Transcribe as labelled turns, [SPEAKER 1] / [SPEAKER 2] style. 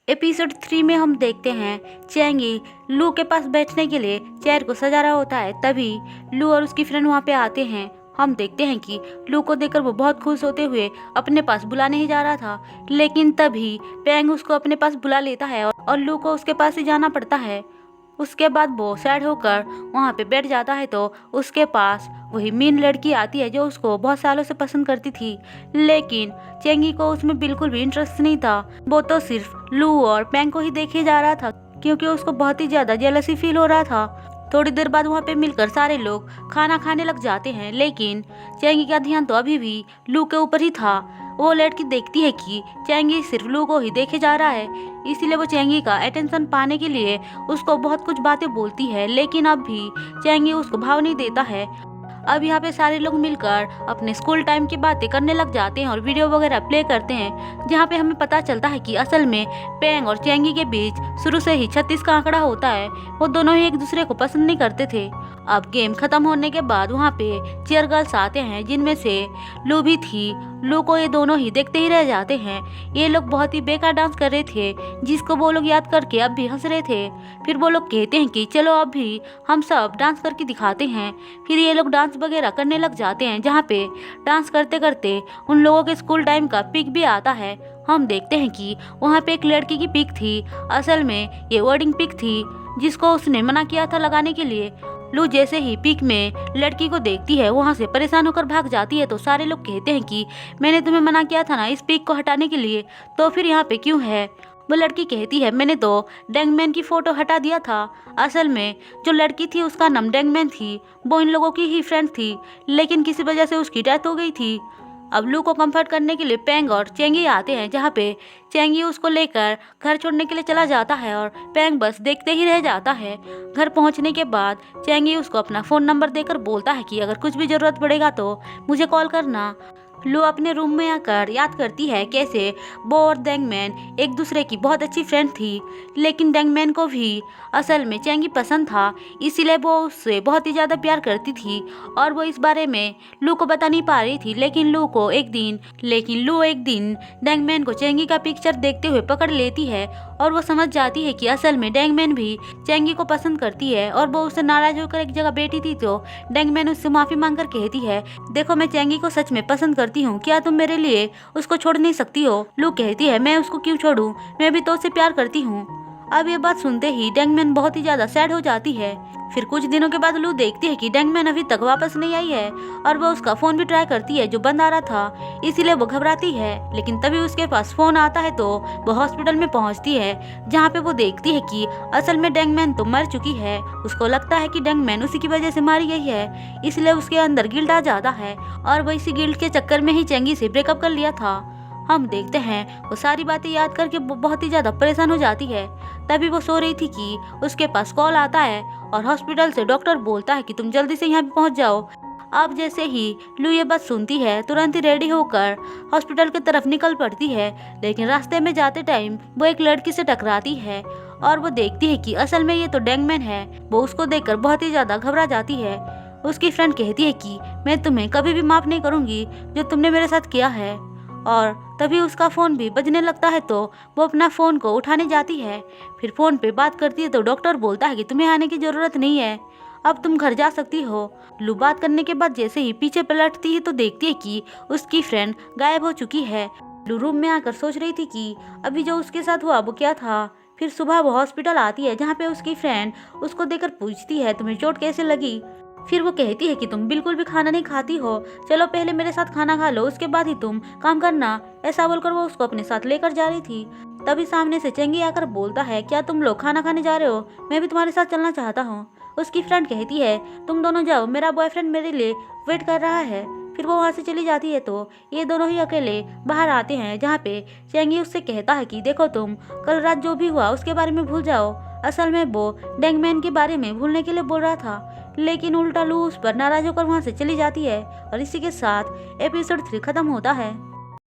[SPEAKER 1] Episode 3 में हम देखते हैं चैंगी लू के पास बैठने के लिए चेयर को सजा रहा होता है। तभी लू और उसकी फ्रेंड वहाँ पे आते हैं। हम देखते हैं कि लू को देखकर वो बहुत खुश होते हुए अपने पास बुलाने ही जा रहा था, लेकिन तभी पेंग उसको अपने पास बुला लेता है और लू को उसके पास ही जाना पड़ता है। उसके बाद वो सैड होकर वहाँ पे बैठ जाता है तो उसके पास वही मीन लड़की आती है जो उसको बहुत सालों से पसंद करती थी, लेकिन चेंगी को उसमें बिल्कुल भी इंटरेस्ट नहीं था। वो तो सिर्फ लू और पेंग को ही देखे जा रहा था क्योंकि उसको बहुत ही ज्यादा जेलसी फील हो रहा था। थोड़ी देर बाद वहाँ पे मिलकर सारे लोग खाना खाने लग जाते हैं, लेकिन चेंगी का ध्यान तो अभी भी लू के ऊपर ही था। वो लड़की देखती है कि चेंगी सिर्फ लू को ही देखे जा रहा है, इसीलिए वो चेंगी का अटेंशन पाने के लिए उसको बहुत कुछ बातें बोलती है, लेकिन अब भी चेंगी उसको भाव नहीं देता है। अब यहाँ पे सारे लोग मिलकर अपने स्कूल टाइम की बातें करने लग जाते हैं और वीडियो वगैरह प्ले करते हैं, जहाँ पे हमें पता चलता है कि असल में पेंग और चेंगी के बीच शुरू से ही 36 का आंकड़ा होता है। वो दोनों ही एक दूसरे को पसंद नहीं करते थे। अब गेम खत्म होने के बाद वहाँ पे चेयर गर्ल्स आते हैं, जिनमें से लू भी थी। लू को ये दोनों ही देखते ही रह जाते हैं। ये लोग बहुत ही बेकार डांस कर रहे थे, जिसको वो लोग याद करके अब भी हंस रहे थे। फिर वो लोग कहते हैं कि चलो अब भी हम सब डांस करके दिखाते हैं। फिर ये लोग डांस वगैरह करने लग जाते हैं, जहाँ पे डांस करते करते उन लोगों के स्कूल टाइम का पिक भी आता है। हम देखते हैं कि वहाँ पे एक लड़की की पिक थी। असल में ये वर्डिंग पिक थी जिसको उसने मना किया था लगाने के लिए। लू जैसे ही पिक में लड़की को देखती है वहाँ से परेशान होकर भाग जाती है, तो सारे लोग कहते हैं कि मैंने तुम्हें मना किया था ना इस पिक को हटाने के लिए, तो फिर यहाँ पे क्यों है। वो लड़की कहती है मैंने तो डैंगमैन की फोटो हटा दिया था। असल में जो लड़की थी उसका नाम डैंगमैन थी, वो इन लोगों की ही फ्रेंड थी, लेकिन किसी वजह से उसकी डेथ हो गई थी। अब लू को कंफर्ट करने के लिए पेंग और चेंगी आते हैं, जहाँ पे चेंगी उसको लेकर घर छोड़ने के लिए चला जाता है और पेंग बस देखते ही रह जाता है। घर पहुंचने के बाद चेंगी उसको अपना फ़ोन नंबर देकर बोलता है कि अगर कुछ भी ज़रूरत पड़ेगा तो मुझे कॉल करना। लू अपने रूम में आकर याद करती है कैसे वो और डैंगमैन एक दूसरे की बहुत अच्छी फ्रेंड थी, लेकिन डैंगमैन को भी असल में चेंगी पसंद था, इसीलिए वो उससे बहुत ही ज़्यादा प्यार करती थी और वो इस बारे में लू को बता नहीं पा रही थी। लेकिन लू एक दिन डैंगमैन को चेंगी का पिक्चर देखते हुए पकड़ लेती है और वो समझ जाती है कि असल में डैंगमैन भी चेंगी को पसंद करती है और वो उससे नाराज होकर एक जगह बैठी थी, तो डैंगमैन उससे माफ़ी मांगकर कहती है देखो मैं चेंगी को सच में पसंद करती हूँ, क्या तुम मेरे लिए उसको छोड़ नहीं सकती हो। लू कहती है मैं उसको क्यों छोड़ूं, मैं भी तो उससे प्यार करती हूँ। अब ये बात सुनते ही डैंगमैन बहुत ही ज्यादा सैड हो जाती है। फिर कुछ दिनों के बाद लू देखती है कि डैंगमैन अभी तक वापस नहीं आई है और वो उसका फोन भी ट्राई करती है जो बंद आ रहा था, इसीलिए वो घबराती है। लेकिन तभी उसके पास फोन आता है तो वो हॉस्पिटल में पहुंचती है, जहाँ पे वो देखती है कि असल में डैंगमैन तो मर चुकी है। उसको लगता है कि डैंगमैन उसी की वजह से मारी गई है, इसलिए उसके अंदर गिल्ट आ जाता है और वो इसी गिल्ट के चक्कर में ही चेंगी से ब्रेकअप कर लिया था। हम देखते हैं वो सारी बातें याद करके वो बहुत ही ज़्यादा परेशान हो जाती है। तभी वो सो रही थी कि उसके पास कॉल आता है और हॉस्पिटल से डॉक्टर बोलता है कि तुम जल्दी से यहाँ पे पहुँच जाओ। अब जैसे ही लू ये बात सुनती है तुरंत ही रेडी होकर हॉस्पिटल की तरफ निकल पड़ती है, लेकिन रास्ते में जाते टाइम वो एक लड़की से टकराती है और वो देखती है कि असल में ये तो डैंगमैन है। वो उसको देखकर बहुत ही ज़्यादा घबरा जाती है। उसकी फ्रेंड कहती है कि मैं तुम्हें कभी भी माफ़ नहीं करूँगी जो तुमने मेरे साथ किया है, और तभी उसका फ़ोन भी बजने लगता है तो वो अपना फ़ोन को उठाने जाती है। फिर फ़ोन पे बात करती है तो डॉक्टर बोलता है कि तुम्हें आने की ज़रूरत नहीं है, अब तुम घर जा सकती हो। लू बात करने के बाद जैसे ही पीछे पलटती है तो देखती है कि उसकी फ्रेंड गायब हो चुकी है। लू रूम में आकर सोच रही थी कि अभी जो उसके साथ हुआ वो क्या था। फिर सुबह वो हॉस्पिटल आती है, जहाँ पे उसकी फ्रेंड उसको देखकर पूछती है तुम्हें चोट कैसे लगी। फिर वो कहती है कि तुम बिल्कुल भी खाना नहीं खाती हो, चलो पहले मेरे साथ खाना खा लो उसके बाद ही तुम काम करना। ऐसा बोलकर वो उसको अपने साथ लेकर जा रही थी। तभी सामने से चेंगी आकर बोलता है क्या तुम लोग खाना खाने जा रहे हो, मैं भी तुम्हारे साथ चलना चाहता हूँ। उसकी फ्रेंड कहती है तुम दोनों जाओ, मेरा बॉयफ्रेंड मेरे लिए वेट कर रहा है। फिर वो वहाँ से चली जाती है तो ये दोनों ही अकेले बाहर आते हैं, जहाँ पे चेंगी उससे कहता है कि देखो तुम कल रात जो भी हुआ उसके बारे में भूल जाओ। असल में वो डैंगमैन के बारे में भूलने के लिए बोल रहा था, लेकिन उल्टा लू उस पर नाराज होकर वहाँ से चली जाती है और इसी के साथ एपिसोड 3 खत्म होता है।